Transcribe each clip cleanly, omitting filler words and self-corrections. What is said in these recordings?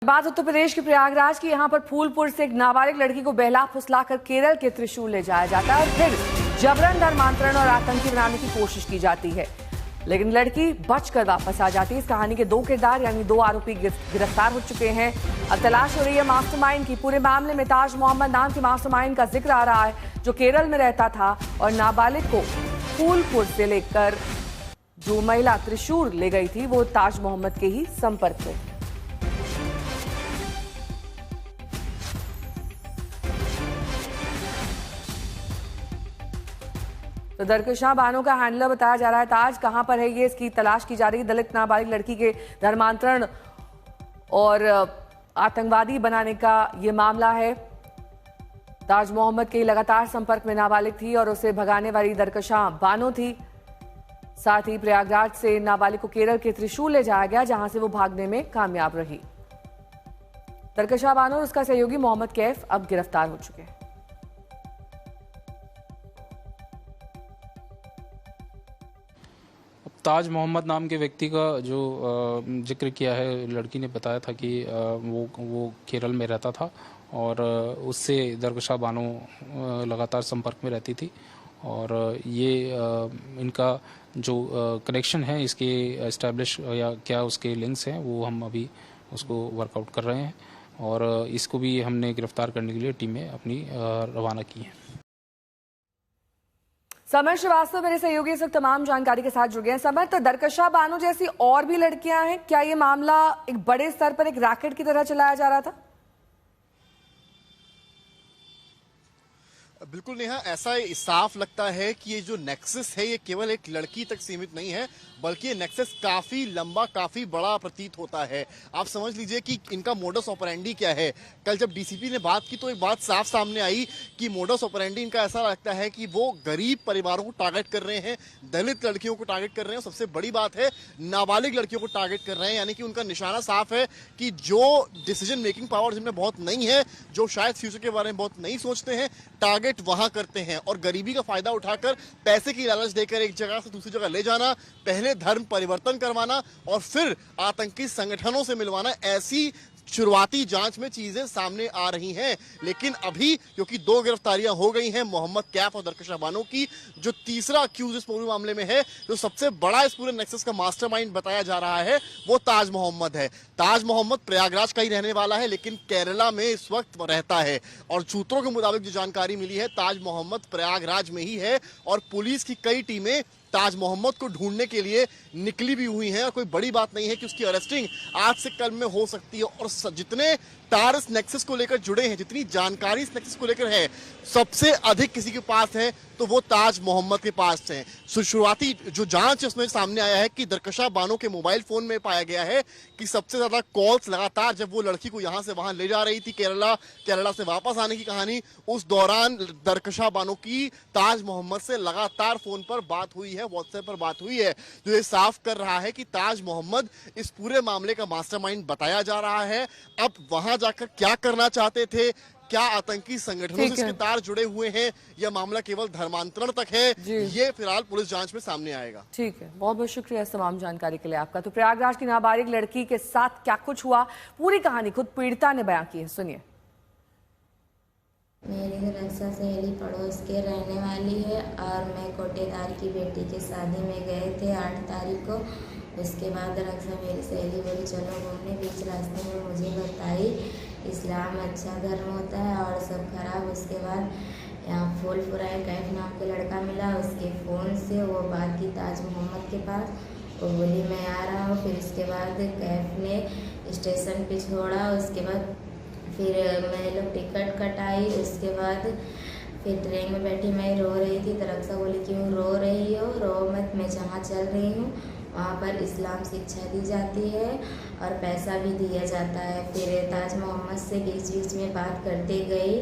बात उत्तर प्रदेश के प्रयागराज की। यहाँ पर फूलपुर से एक नाबालिग लड़की को बहला फुसलाकर केरल के त्रिशूल ले जाया जाता है और फिर जबरन धर्मांतरण और आतंकी बनाने की कोशिश की जाती है, लेकिन लड़की बचकर वापस आ जाती है। इस कहानी के दो किरदार यानी दो आरोपी गिरफ्तार हो चुके हैं। अब तलाश हो रही है मास्टरमाइंड की। पूरे मामले में ताज मोहम्मद नाम के मास्टरमाइंड का जिक्र आ रहा है, जो केरल में रहता था और नाबालिग को फूलपुर से लेकर जो महिला त्रिशूल ले गई थी वो ताज मोहम्मद के ही संपर्क में। तो दरकशां बानों का हैंडलर बताया जा रहा है। ताज कहां पर है ये, इसकी तलाश की जा रही है। दलित नाबालिग लड़की के धर्मांतरण और आतंकवादी बनाने का ये मामला है। ताज मोहम्मद के लगातार संपर्क में नाबालिग थी और उसे भगाने वाली दरकशां बानो थी। साथ ही प्रयागराज से नाबालिग को केरल के त्रिशूल ले जाया गया, जहां से वो भागने में कामयाब रही। दरकशां बानो और उसका सहयोगी मोहम्मद कैफ अब गिरफ्तार हो चुके हैं। ताज मोहम्मद नाम के व्यक्ति का जो जिक्र किया है, लड़की ने बताया था कि वो केरल में रहता था और उससे दरकशां बानो लगातार संपर्क में रहती थी और ये इनका जो कनेक्शन है, इसके एस्टैब्लिश या क्या उसके लिंक्स हैं, वो हम अभी उसको वर्कआउट कर रहे हैं और इसको भी हमने गिरफ्तार करने के लिए टीमें अपनी रवाना की हैं। समर श्रीवास्तव मेरे सहयोगी इस वक्त तमाम जानकारी के साथ जुड़ गए हैं। समर, तो दरकशां बानो जैसी और भी लड़कियां हैं क्या? ये मामला एक बड़े स्तर पर एक रैकेट की तरह चलाया जा रहा था? बिल्कुल नेहा, ऐसा साफ लगता है कि ये जो नेक्सस है ये केवल एक लड़की तक सीमित नहीं है, बल्कि ये नेक्सस काफी लंबा, काफी बड़ा प्रतीत होता है। आप समझ लीजिए कि इनका मोडस ऑपरेंडी क्या है। कल जब डीसीपी ने बात की तो एक बात साफ सामने आई कि मोडस ऑपरेंडी इनका ऐसा लगता है कि वो गरीब परिवारों को टारगेट कर रहे हैं, दलित लड़कियों को टारगेट कर रहे हैं, सबसे बड़ी बात है नाबालिग लड़कियों को टारगेट कर रहे हैं। यानी कि उनका निशाना साफ है कि जो डिसीजन मेकिंग पावर जिनमें बहुत नहीं है, जो शायद फ्यूचर के बारे में बहुत नहीं सोचते हैं, टारगेट वहां करते हैं और गरीबी का फायदा उठाकर पैसे की लालच देकर एक जगह से दूसरी जगह ले जाना, पहले धर्म परिवर्तन करवाना और फिर आतंकी संगठनों से मिलवाना, ऐसी शुरुआती जांच में चीजें सामने आ रही हैं। लेकिन अभी क्योंकि दो गिरफ्तारियां हो गई हैं मोहम्मद कैफ और दरकशां बानो की, जो तीसरा अक्यूज इस पूरे मामले में है, जो सबसे बड़ा इस पूरे नेक्सस का मास्टरमाइंड बताया जा रहा है, वो ताज मोहम्मद है। ताज मोहम्मद प्रयागराज का ही रहने वाला है, लेकिन केरला में इस वक्त रहता है और सूत्रों के मुताबिक जो जानकारी मिली है, ताज मोहम्मद प्रयागराज में ही है और पुलिस की कई टीमें ताज मोहम्मद को ढूंढने के लिए निकली भी हुई हैं और कोई बड़ी बात नहीं है कि उसकी अरेस्टिंग आज से कल में हो सकती है। और जितने तार इस नेक्सस को लेकर जुड़े हैं, जितनी जानकारी इस नेक्सस को लेकर है, सबसे अधिक किसी के पास है तो वो ताज मोहम्मद के पास है। शुरुआती जो जांच है उसमें सामने आया है कि दरकशां बानो के मोबाइल फोन में पाया गया है कि सबसे ज्यादा कॉल्स लगातार जब वो लड़की को यहां से वहां ले जा रही थी, केरला से वापस आने की कहानी, उस दौरान दरकशां बानो की ताज मोहम्मद से लगातार फोन पर बात हुई है, व्हाट्सएप पर बात हुई है, जो ये साफ कर रहा है कि ताज मोहम्मद इस पूरे मामले का मास्टरमाइंड बताया जा रहा है। अब वहां जाकर क्या करना चाहते थे, क्या आतंकी संगठनों से इसके तार जुड़े हुए हैं, यह मामला केवल धर्मांतरण तक है, ये फिलहाल पुलिस जांच में सामने आएगा। ठीक है, बहुत बहुत शुक्रिया इस तमाम जानकारी के लिए आपका। तो प्रयागराज की नाबालिग लड़की के साथ क्या कुछ हुआ, पूरी कहानी खुद पीड़िता ने बयां की है, सुनिए। मेरी रक्षा सहेली पड़ोस के रहने वाली है और मैं कोटेदार की बेटी के शादी में गए थे 8 तारीख को। उसके बाद रक्षा मेरी सहेली बोली चलो घूमने, बीच रास्ते में मुझे बताई इस्लाम अच्छा धर्म होता है और सब खराब। उसके बाद यहाँ फूलपुरा कैफ नाम के लड़का मिला, उसके फ़ोन से वो बात की ताज मोहम्मद के पास, वो बोली मैं आ रहा हूँ। फिर उसके बाद कैफ ने स्टेशन पे छोड़ा, उसके बाद फिर मैं लोग टिकट कटाई, उसके बाद फिर ट्रेन में बैठी, मैं रो रही थी। तो रक्षा बोली क्यों रो रही हो, रो मत, मैं जहाँ चल रही हूँ वहाँ पर इस्लाम शिक्षा दी जाती है और पैसा भी दिया जाता है। फिर ताज मोहम्मद से बीच बीच में बात करते गई,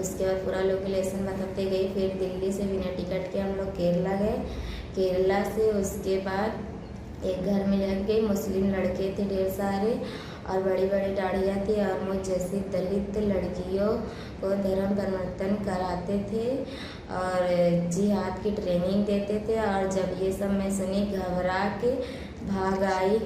उसके बाद पूरा लोकेशन बताते गई। फिर दिल्ली से बिना टिकट के हम लोग केरला गए। केरला से उसके बाद एक घर में लग गई, मुस्लिम लड़के थे ढेर सारे और बड़ी बड़ी दाढ़ियाँ थी और मुझ जैसी दलित लड़कियों को धर्म परिवर्तन कराते थे और जिहाद की ट्रेनिंग देते थे। और जब ये सब मैं सुनी घबरा के भाग आई।